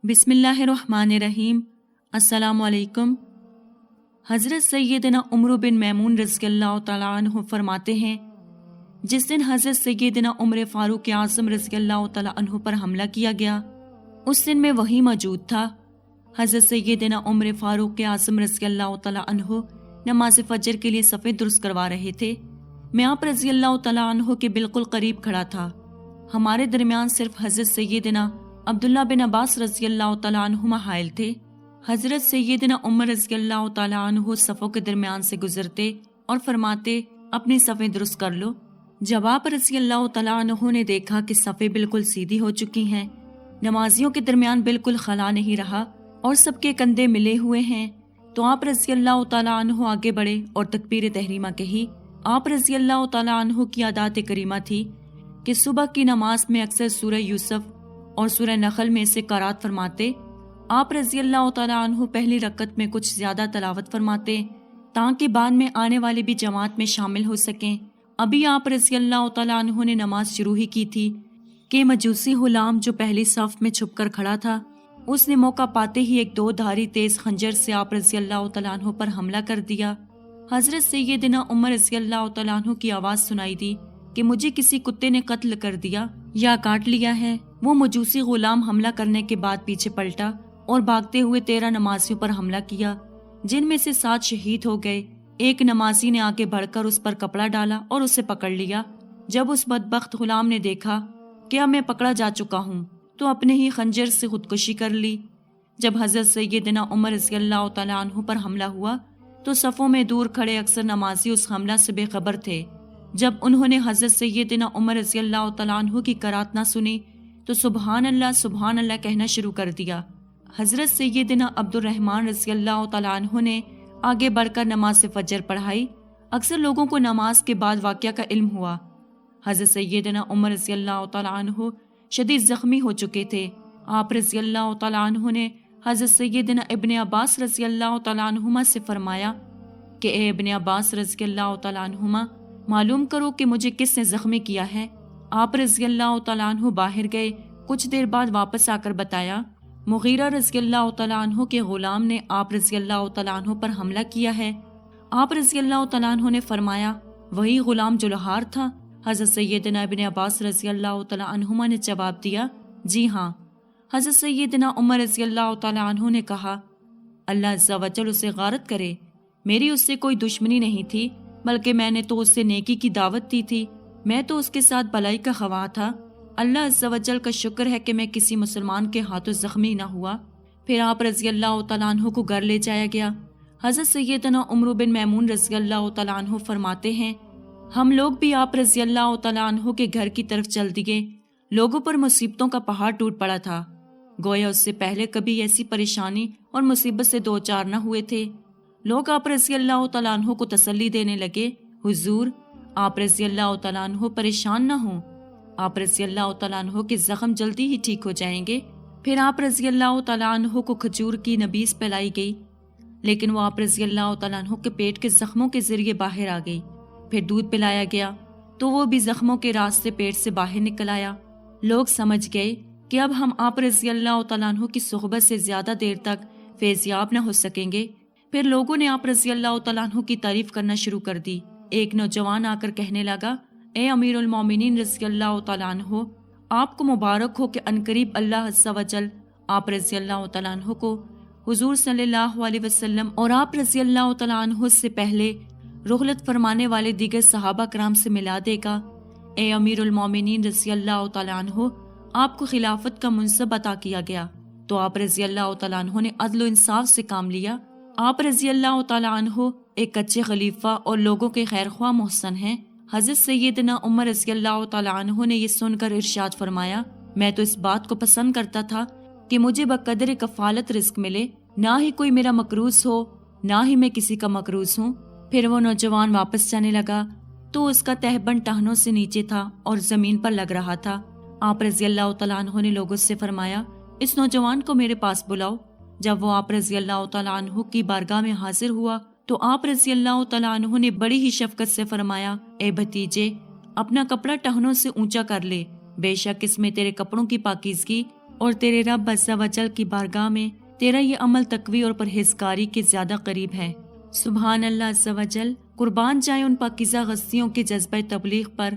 بسم اللہ الرحمن الرحیم۔ السلام علیکم۔ حضرت سیدنا عمر بن میمون رضی اللہ تعالیٰ عنہ فرماتے ہیں، جس دن حضرت سیدنا عمر فاروق اعظم رضی اللہ تعالیٰ عنہ پر حملہ کیا گیا، اس دن میں وہی موجود تھا۔ حضرت سیدنا عمر فاروق اعظم رضی اللہ تعالیٰ عنہ نماز فجر کے لیے صفیں درست کروا رہے تھے۔ میں آپ رضی اللہ تعالیٰ عنہ کے بالکل قریب کھڑا تھا۔ ہمارے درمیان صرف حضرت سیدنا عبداللہ بن عباس رضی اللہ تعالیٰ عنہما حائل تھے۔ حضرت سیدنا عمر رضی اللہ تعالیٰ عنہ صفوں کے درمیان سے گزرتے اور فرماتے، اپنی صفیں درست کر لو۔ جب آپ رضی اللہ تعالیٰ عنہ نے دیکھا کہ صفیں بالکل سیدھی ہو چکی ہیں، نمازیوں کے درمیان بالکل خلا نہیں رہا اور سب کے کندھے ملے ہوئے ہیں، تو آپ رضی اللہ تعالیٰ عنہ آگے بڑھے اور تکبیر تحریمہ کہی۔ آپ رضی اللہ تعالیٰ عنہ کی عادات کریمہ تھی کہ صبح کی نماز میں اکثر سورہ یوسف اور سورہ نخل میں سے قرات فرماتے۔ آپ رضی اللہ تعالیٰ عنہ پہلی رکعت میں کچھ زیادہ تلاوت فرماتے تاکہ بعد میں آنے والے بھی جماعت میں شامل ہو سکیں۔ ابھی آپ رضی اللہ تعالیٰ عنہ نے نماز شروع ہی کی تھی کہ مجوسی غلام جو پہلی صف میں چھپ کر کھڑا تھا، اس نے موقع پاتے ہی ایک دو دھاری تیز خنجر سے آپ رضی اللہ تعالیٰ عنہ پر حملہ کر دیا۔ حضرت سیدنا عمر رضی اللہ تعالیٰ عنہ کی آواز سنائی دی کہ مجھے کسی کتے نے قتل کر دیا یا کاٹ لیا ہے۔ وہ مجوسی غلام حملہ کرنے کے بعد پیچھے پلٹا اور بھاگتے ہوئے 13 نمازیوں پر حملہ کیا، جن میں سے 7 شہید ہو گئے۔ ایک نمازی نے آگے بڑھ کر اس پر کپڑا ڈالا اور اسے پکڑ لیا۔ جب اس بدبخت غلام نے دیکھا کہ اب میں پکڑا جا چکا ہوں تو اپنے ہی خنجر سے خودکشی کر لی۔ جب حضرت سیدنا عمر رضی اللہ تعالیٰ عنہ پر حملہ ہوا تو صفوں میں دور کھڑے اکثر نمازی اس حملہ سے بے خبر تھے۔ جب انہوں نے حضرت سیدنا عمر رضی اللہ تعالیٰ عنہ کی قرات نہ سنی تو سبحان اللہ کہنا شروع کر دیا۔ حضرت سیدنا عبد الرحمن رضی اللہ تعالیٰ عنہ نے آگے بڑھ کر نماز فجر پڑھائی۔ اکثر لوگوں کو نماز کے بعد واقعہ کا علم ہوا۔ حضرت سیدنا عمر رضی اللہ تعالیٰ عنہ شدید زخمی ہو چکے تھے۔ آپ رضی اللہ تعالیٰ عنہ نے حضرت سیدنا ابن عباس رضی اللہ تعالیٰ عنہما سے فرمایا کہ اے ابن عباس رضی اللہ تعالیٰ عنہما، معلوم کرو کہ مجھے کس نے زخمی کیا ہے۔ آپ رضی اللہ تعالیٰ عنہ باہر گئے۔ کچھ دیر بعد واپس آ کر بتایا، مغیرہ رضی اللہ تعالیٰ عنہ کے غلام نے آپ رضی اللہ تعالیٰ عنہ پر حملہ کیا ہے۔ آپ رضی اللہ تعالیٰ عنہ نے فرمایا، وہی غلام جو لوہار تھا؟ حضرت سیدنا ابن عباس رضی اللہ تعالیٰ عنہما نے جواب دیا، جی ہاں۔ حضرت سیدنا عمر رضی اللہ تعالیٰ عنہ نے کہا، اللہ عز و جل اسے غارت کرے، میری اس سے کوئی دشمنی نہیں تھی، بلکہ میں نے تو اس سے نیکی کی دعوت دی تھی، میں تو اس کے ساتھ بھلائی کا خواہاں تھا۔ اللہ عز و جل کا شکر ہے کہ میں کسی مسلمان کے ہاتھوں زخمی نہ ہوا۔ پھر آپ رضی اللہ تعالیٰ عنہ کو گھر لے جایا گیا۔ حضرت سیدنا عمر بن میمون رضی اللہ تعالیٰ عنہ فرماتے ہیں، ہم لوگ بھی آپ رضی اللہ تعالیٰ عنہ کے گھر کی طرف چل دیے۔ لوگوں پر مصیبتوں کا پہاڑ ٹوٹ پڑا تھا، گویا اس سے پہلے کبھی ایسی پریشانی اور مصیبت سے دو چار نہ ہوئے تھے۔ لوگ آپ رضی اللہ تعالیٰ عنہ کو تسلی دینے لگے، حضور آپ رضی اللہ تعالیٰ عنہ پریشان نہ ہوں، آپ رضی اللہ تعالیٰ عنہ کے زخم جلدی ہی ٹھیک ہو جائیں گے۔ پھر آپ رضی اللہ تعالیٰ عنہ کو کھجور کی نبیذ پلائی گئی، لیکن وہ آپ رضی اللہ تعالیٰ عنہ کے پیٹ کے زخموں کے ذریعے باہر آ گئی۔ پھر دودھ پلایا گیا تو وہ بھی زخموں کے راستے پیٹ سے باہر نکل آیا۔ لوگ سمجھ گئے کہ اب ہم آپ رضی اللہ تعالیٰ عنہ کی صحبت سے زیادہ دیر تک فیضیاب نہ ہو سکیں گے۔ پھر لوگوں نے آپ رضی اللہ تعالیٰ عنہ کی تعریف کرنا شروع کر دی۔ ایک نوجوان آ کر کہنے لگا، اے امیر المومنین رضی اللہ تعالیٰ عنہ، آپ کو مبارک ہو کہ عنقریب اللہ عز و جل آپ رضی اللہ تعالیٰ عنہ کو حضور صلی اللہ علیہ وسلم اور آپ رضی اللہ تعالیٰ عنہ سے پہلے رحلت فرمانے والے دیگر صحابہ کرام سے ملا دے گا۔ اے امیر المومنین رضی اللہ تعالیٰ عنہ، آپ کو خلافت کا منصب عطا کیا گیا تو آپ رضی اللہ تعالیٰ عنہ نے عدل و انصاف سے کام لیا۔ آپ رضی اللہ تعالیٰ عنہ ایک کچے خلیفہ اور لوگوں کے خیر خواہ محسن ہیں۔ حضرت سیدنا عمر رضی اللہ تعالیٰ عنہ نے یہ سن کر ارشاد فرمایا، میں تو اس بات کو پسند کرتا تھا کہ مجھے بقدر کفالت رزق ملے، نہ ہی کوئی میرا مقروض ہو نہ ہی میں کسی کا مقروض ہوں۔ پھر وہ نوجوان واپس جانے لگا تو اس کا تہبند ٹہنوں سے نیچے تھا اور زمین پر لگ رہا تھا۔ آپ رضی اللہ تعالیٰ عنہ نے لوگوں سے فرمایا، اس نوجوان کو میرے پاس بلاؤ۔ جب وہ آپ رضی اللہ تعالیٰ عنہ کی بارگاہ میں حاضر ہوا تو آپ رضی اللہ تعالیٰ عنہ نے بڑی ہی شفقت سے فرمایا، اے بھتیجے، اپنا کپڑا ٹہنوں سے اونچا کر لے، بے شک اس میں تیرے کپڑوں کی پاکیزگی اور تیرے رب عز و جل کی بارگاہ میں تیرا یہ عمل تقوی اور پرہیزگاری کے زیادہ قریب ہے۔ سبحان اللہ عز و جل، قربان جائے ان پاکیزہ غستیوں کے جذبہ تبلیغ پر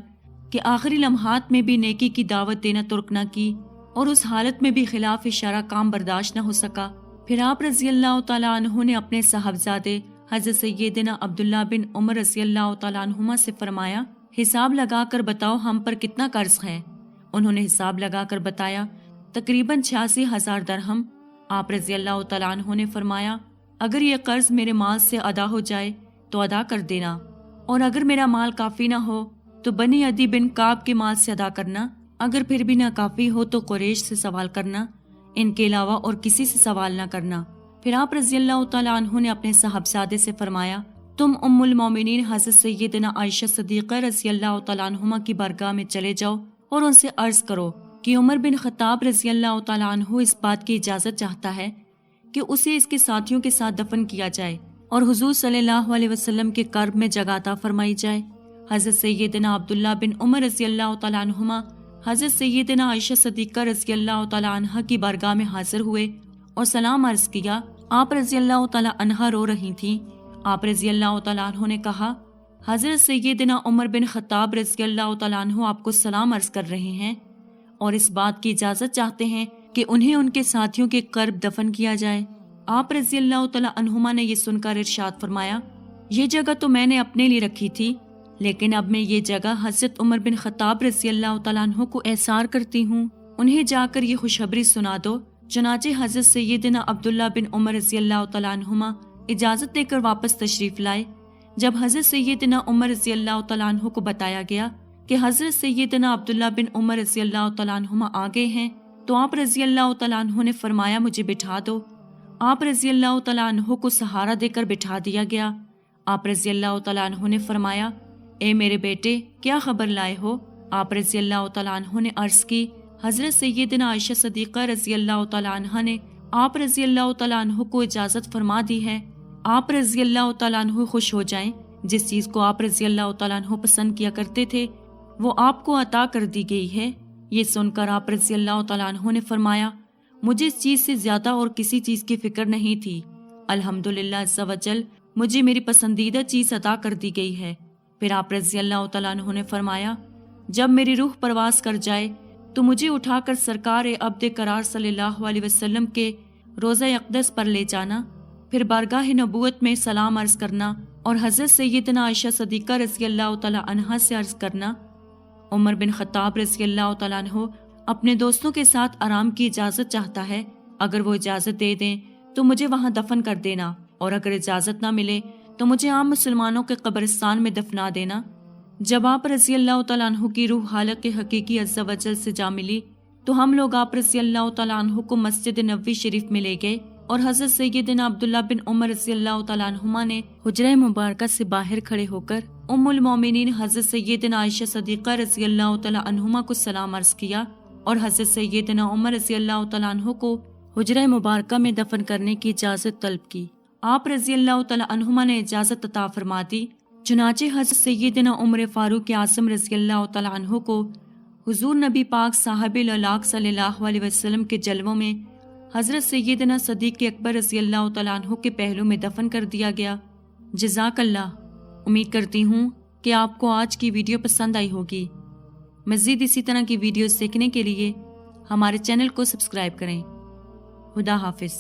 کہ آخری لمحات میں بھی نیکی کی دعوت دینا ترک نہ کی اور اس حالت میں بھی خلاف اشارہ کام برداشت نہ ہو سکا۔ پھر آپ رضی اللہ تعالیٰ عنہ نے اپنے صاحبزادے حضرت سیدنا عبداللہ بن عمر رضی اللہ تعالیٰ عنہما سے فرمایا، حساب لگا کر بتاؤ ہم پر کتنا قرض ہے؟ انہوں نے حساب لگا کر بتایا، تقریباً 86,000 درہم۔ آپ رضی اللہ تعالیٰ عنہ نے فرمایا، اگر یہ قرض میرے مال سے ادا ہو جائے تو ادا کر دینا، اور اگر میرا مال کافی نہ ہو تو بنی عدی بن کعب کے مال سے ادا کرنا، اگر پھر بھی نہ کافی ہو تو قریش سے سوال کرنا، ان کے علاوہ اور کسی سے سوال نہ کرنا۔ پھر آپ رضی اللہ تعالیٰ عنہ نے اپنے صاحبزادے سے فرمایا، تم ام المومنین حضرت سیدنا عائشہ صدیقہ رضی اللہ تعالیٰ عنہما کی بارگاہ میں چلے جاؤ اور ان سے عرض کرو کہ عمر بن خطاب رضی اللہ تعالیٰ عنہ اس بات کی اجازت چاہتا ہے کہ اسے اس کے ساتھیوں کے ساتھ دفن کیا جائے اور حضور صلی اللہ علیہ وسلم کے قرب میں جگہ عطا فرمائی جائے۔ حضرت سیدنا عبداللہ بن عمر رضی اللہ تعالیٰ عنہما حضرت سیدنا عائشہ صدیقہ رضی اللہ تعالیٰ عنہ کی بارگاہ میں حاضر ہوئے اور سلام عرض کیا۔ آپ رضی اللہ تعالیٰ عنہ رو رہی تھیں۔ آپ رضی اللہ تعالیٰ عنہ نے کہا، حضرت سیدنا عمر بن خطاب رضی اللہ تعالیٰ عنہ آپ کو سلام عرض کر رہے ہیں اور اس بات کی اجازت چاہتے ہیں کہ انہیں ان کے ساتھیوں کے قرب دفن کیا جائے۔ آپ رضی اللہ تعالیٰ عنہما نے یہ سن کر ارشاد فرمایا، یہ جگہ تو میں نے اپنے لیے رکھی تھی، لیکن اب میں یہ جگہ حضرت عمر بن خطاب رضی اللہ تعالیٰ عنہ کو احسار کرتی ہوں، انہیں جا کر یہ خوشخبری سنا دو۔ چنانچہ حضرت سیدنا عبداللہ بن عمر رضی اللہ تعالیٰ عنہما اجازت دے کر واپس تشریف لائے۔ جب حضرت سیدنا عمر رضی اللہ تعالیٰ عنہ کو بتایا گیا کہ حضرت سیدنا عبداللہ بن عمر رضی اللہ تعالیٰ عنہما آ گئے ہیں تو آپ رضی اللہ تعالیٰ عنہ نے فرمایا، مجھے بٹھا دو۔ آپ رضی اللہ تعالیٰ عنہ کو سہارا دے کر بٹھا دیا گیا۔ آپ رضی اللہ تعالیٰ عنہ نے فرمایا، اے میرے بیٹے، کیا خبر لائے ہو؟ آپ رضی اللہ تعالیٰ عنہ نے عرض کی، حضرت سیدنا عائشہ صدیقہ رضی اللہ تعالیٰ عنہ نے آپ رضی اللہ تعالیٰ عنہ کو اجازت فرما دی ہے۔ آپ رضی اللہ تعالیٰ عنہ خوش ہو جائیں، جس چیز کو آپ رضی اللہ تعالیٰ عنہ پسند کیا کرتے تھے وہ آپ کو عطا کر دی گئی ہے۔ یہ سن کر آپ رضی اللہ تعالیٰ عنہ نے فرمایا، مجھے اس چیز سے زیادہ اور کسی چیز کی فکر نہیں تھی، الحمدللہ عز و جل مجھے میری پسندیدہ چیز عطا کر دی گئی ہے۔ پھر آپ رضی اللہ تعالیٰ عنہ نے فرمایا، جب میری روح پرواز کر جائے تو مجھے اٹھا کر سرکار عبد قرار صلی اللہ علیہ وسلم کے روضہ اقدس پر لے جانا، پھر بارگاہ نبوت میں سلام عرض کرنا اور حضرت سیدنا عائشہ صدیقہ رضی اللہ تعالیٰ عنہا سے عرض کرنا، عمر بن خطاب رضی اللہ تعالیٰ عنہ اپنے دوستوں کے ساتھ آرام کی اجازت چاہتا ہے، اگر وہ اجازت دے دیں تو مجھے وہاں دفن کر دینا، اور اگر اجازت نہ ملے تو مجھے عام مسلمانوں کے قبرستان میں دفنا دینا۔ جب آپ رضی اللہ تعالیٰ عنہ کی روح حالق حقیقی عز و جل سے جا ملی تو ہم لوگ آپ رضی اللہ تعالیٰ عنہ کو مسجد نبوی شریف میں لے گئے اور حضرت سیدنا عبداللہ بن عمر رضی اللہ تعالیٰ عنہما نے حجرہ مبارکہ سے باہر کھڑے ہو کر ام المومنین حضرت سیدنا عائشہ صدیقہ رضی اللہ تعالیٰ عنہما کو سلام عرض کیا اور حضرت سیدنا عمر رضی اللہ تعالیٰ عنہ کو حجرہ مبارکہ میں دفن کرنے کی اجازت طلب کی۔ آپ رضی اللہ تعالیٰ عنہما نے اجازت عطا فرما دی۔ چنانچہ حضرت سیدنا عمر فاروق اعظم رضی اللہ تعالیٰ عنہ کو حضور نبی پاک صاحب الالاق صلی اللہ علیہ وسلم کے جلووں میں حضرت سیدنا صدیق اکبر رضی اللہ تعالیٰ عنہ کے پہلو میں دفن کر دیا گیا۔ جزاک اللہ۔ امید کرتی ہوں کہ آپ کو آج کی ویڈیو پسند آئی ہوگی۔ مزید اسی طرح کی ویڈیوز دیکھنے کے لیے ہمارے چینل کو سبسکرائب کریں۔ خدا حافظ۔